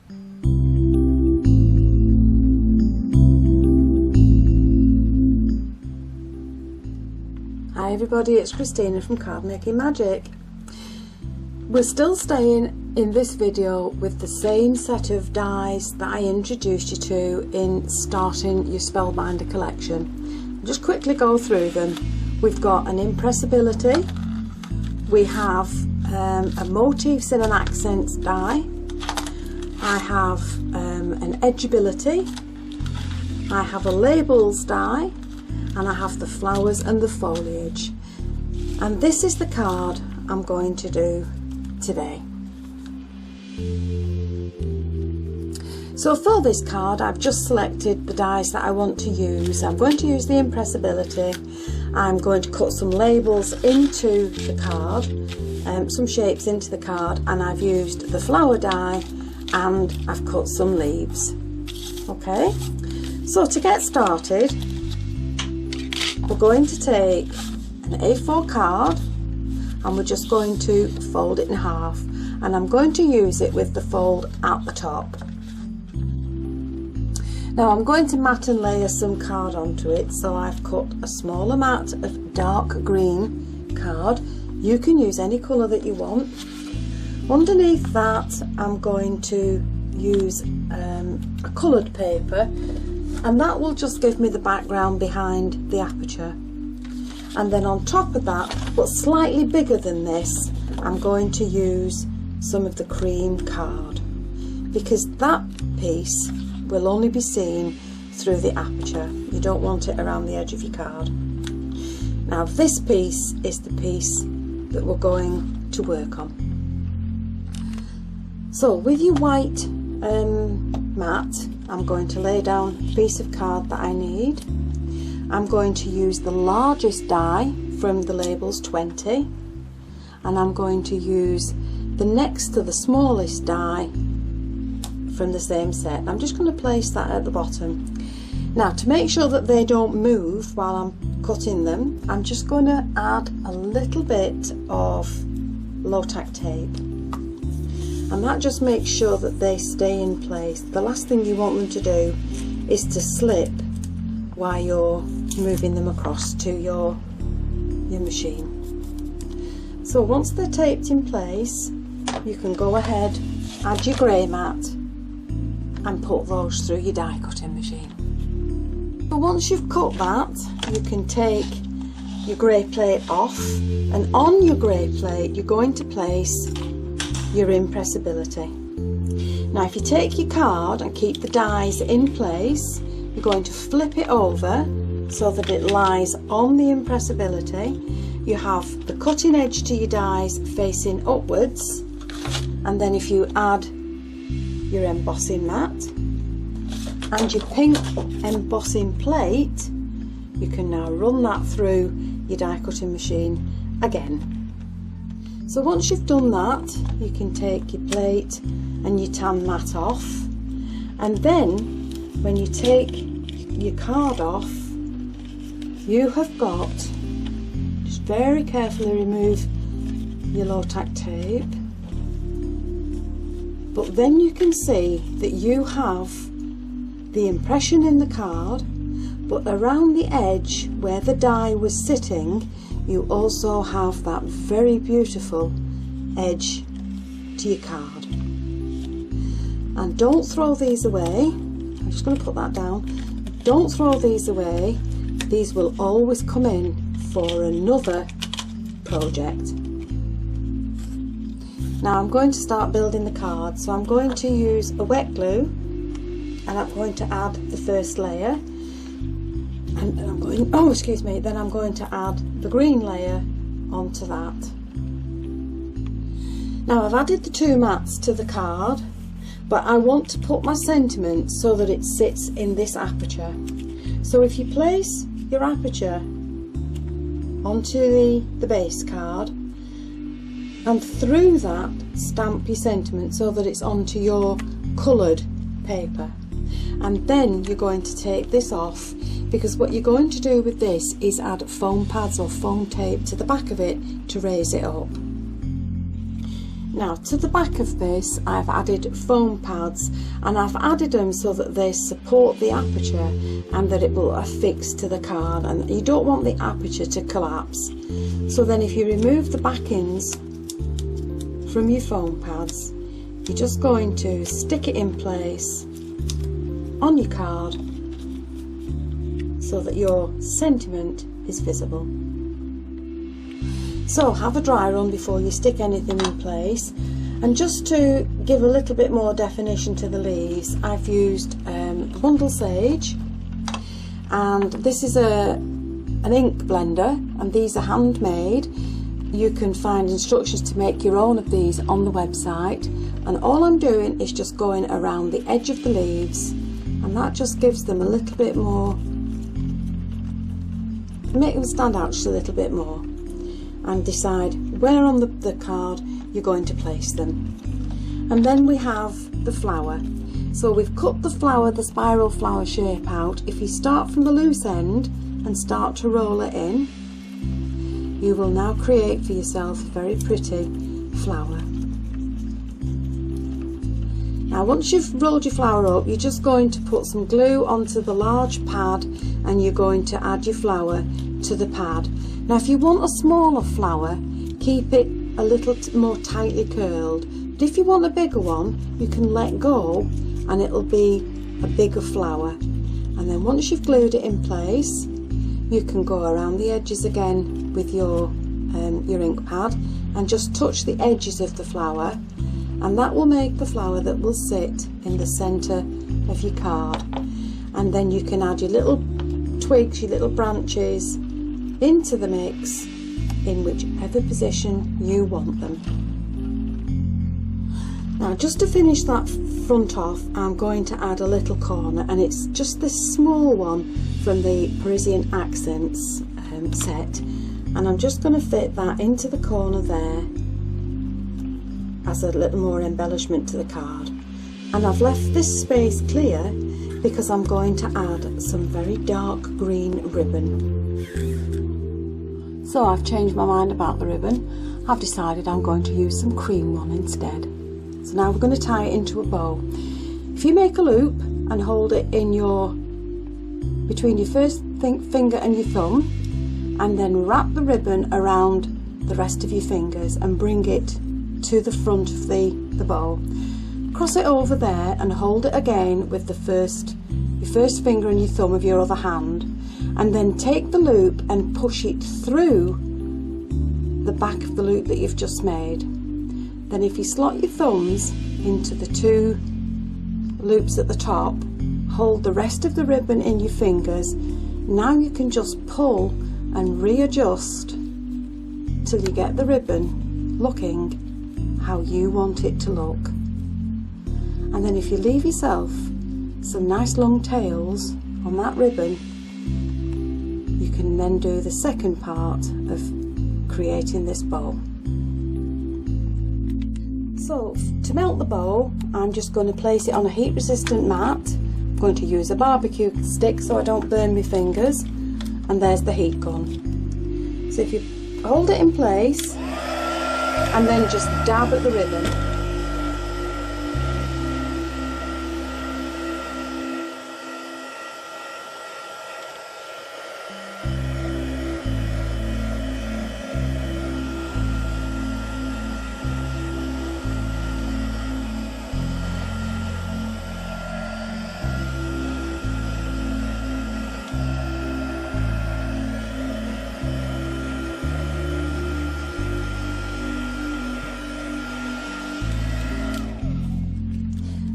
Hi everybody, it's Christina from Card Making Magic. We're still staying in this video with the same set of dies that I introduced you to in starting your Spellbinder collection. I'll just quickly go through them. We've got an impressibility, we have a motifs and an accents die, I have an edgeability, I have a labels die, and I have the flowers and the foliage. And this is the card I'm going to do today. So for this card I've just selected the dies that I want to use. I'm going to use the impressibility. I'm going to cut some labels into the card, some shapes into the card, and I've used the flower die and I've cut some leaves. Okay, so to get started we're going to take an A4 card and we're just going to fold it in half, and I'm going to use it with the fold at the top. Now I'm going to mat and layer some card onto it, so I've cut a smaller mat of dark green card. You can use any colour that you want. Underneath that I'm going to use a coloured paper, and that will just give me the background behind the aperture. And then on top of that, but slightly bigger than this, I'm going to use some of the cream card, because that piece will only be seen through the aperture. You don't want it around the edge of your card. Now this piece is the piece that we're going to work on. So with your white mat, I'm going to lay down the piece of card that I need. I'm going to use the largest die from the labels 20, and I'm going to use the next to the smallest die from the same set. I'm just going to place that at the bottom. Now to make sure that they don't move while I'm cutting them, I'm just going to add a little bit of low-tack tape, and that just makes sure that they stay in place. The last thing you want them to do is to slip while you're moving them across to your machine. So once they're taped in place, you can go ahead, add your grey mat and put those through your die cutting machine. So once you've cut that, you can take your grey plate off, and on your grey plate you're going to place your impressibility. Now if you take your card and keep the dies in place, you're going to flip it over so that it lies on the impressibility. You have the cutting edge to your dies facing upwards, and then if you add your embossing mat and your pink embossing plate, you can now run that through your die cutting machine again. So once you've done that, you can take your plate and your tan mat off, and then when you take your card off, you have got, just very carefully remove your low-tack tape, but then you can see that you have the impression in the card, but around the edge where the die was sitting, you also have that very beautiful edge to your card. And don't throw these away. I'm just going to put that down. Don't throw these away. These will always come in for another project. Now I'm going to start building the card, so I'm going to use a wet glue, and I'm going to add the first layer, and then I'm going, then I'm going to add the green layer onto that. Now I've added the two mats to the card, but I want to put my sentiment so that it sits in this aperture. So if you place your aperture onto the base card, and through that stamp your sentiment so that it's onto your coloured paper, and then you're going to take this off, because what you're going to do with this is add foam pads or foam tape to the back of it to raise it up. Now to the back of this I've added foam pads, and I've added them so that they support the aperture and that it will affix to the card, and you don't want the aperture to collapse. So then if you remove the backings from your foam pads, you're just going to stick it in place on your card so that your sentiment is visible. So have a dry run before you stick anything in place, and just to give a little bit more definition to the leaves, I've used bundle sage, and this is an ink blender, and these are handmade. You can find instructions to make your own of these on the website, and all I'm doing is just going around the edge of the leaves, and that just gives them a little bit more, make them stand out just a little bit more, and decide where on the card you're going to place them. And then we have the flower. So we've cut the flower, the spiral flower shape out. If you start from the loose end and start to roll it in, you will now create for yourself a very pretty flower. Now once you've rolled your flower up, you're just going to put some glue onto the large pad, and you're going to add your flower to the pad. Now if you want a smaller flower, keep it a little more tightly curled, but if you want a bigger one, you can let go and it'll be a bigger flower. And then once you've glued it in place, you can go around the edges again with your ink pad and just touch the edges of the flower, and that will make the flower that will sit in the centre of your card. And then you can add your little twigs, your little branches into the mix in whichever position you want them. Now just to finish that front off, I'm going to add a little corner, and it's just this small one from the Parisian Accents set, and I'm just going to fit that into the corner there as a little more embellishment to the card. And I've left this space clear because I'm going to add some very dark green ribbon. So I've changed my mind about the ribbon. I've decided I'm going to use some cream one instead. So now we're going to tie it into a bow. If you make a loop and hold it in between your first finger and your thumb, and then wrap the ribbon around the rest of your fingers and bring it to the front of the bow. Cross it over there and hold it again with your first finger and your thumb of your other hand, and then take the loop and push it through the back of the loop that you've just made. Then if you slot your thumbs into the two loops at the top, hold the rest of the ribbon in your fingers. Now you can just pull and readjust till you get the ribbon looking how you want it to look. And then if you leave yourself some nice long tails on that ribbon, you can then do the second part of creating this bow. So to melt the bow, I'm just going to place it on a heat resistant mat. I'm going to use a barbecue stick so I don't burn my fingers, and there's the heat gun. So if you hold it in place and then just dab at the ribbon,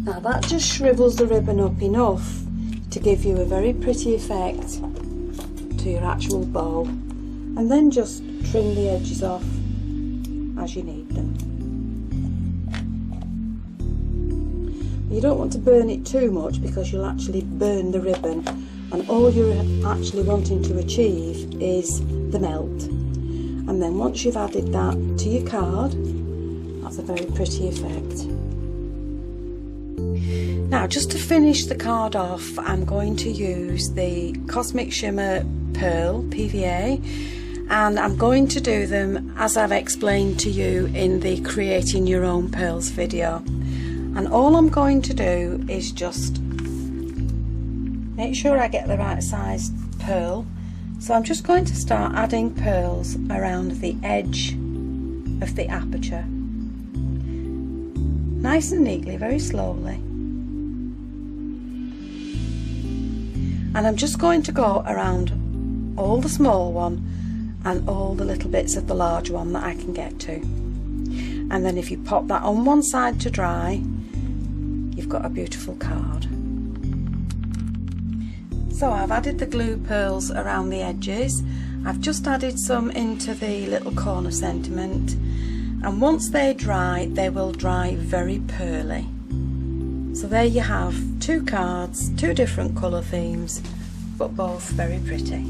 now that just shrivels the ribbon up enough to give you a very pretty effect to your actual bow, and then just trim the edges off as you need them. You don't want to burn it too much because you'll actually burn the ribbon, and all you're actually wanting to achieve is the melt. And then once you've added that to your card, that's a very pretty effect. Now just to finish the card off, I'm going to use the Cosmic Shimmer Pearl PVA, and I'm going to do them as I've explained to you in the creating your own pearls video. And all I'm going to do is just make sure I get the right size pearl. So I'm just going to start adding pearls around the edge of the aperture, nice and neatly, very slowly. And I'm just going to go around all the small one and all the little bits of the large one that I can get to. And then if you pop that on one side to dry, you've got a beautiful card. So I've added the glue pearls around the edges. I've just added some into the little corner sentiment, and once they dry, they will dry very pearly. So there you have 2 cards, 2 different colour themes, but both very pretty.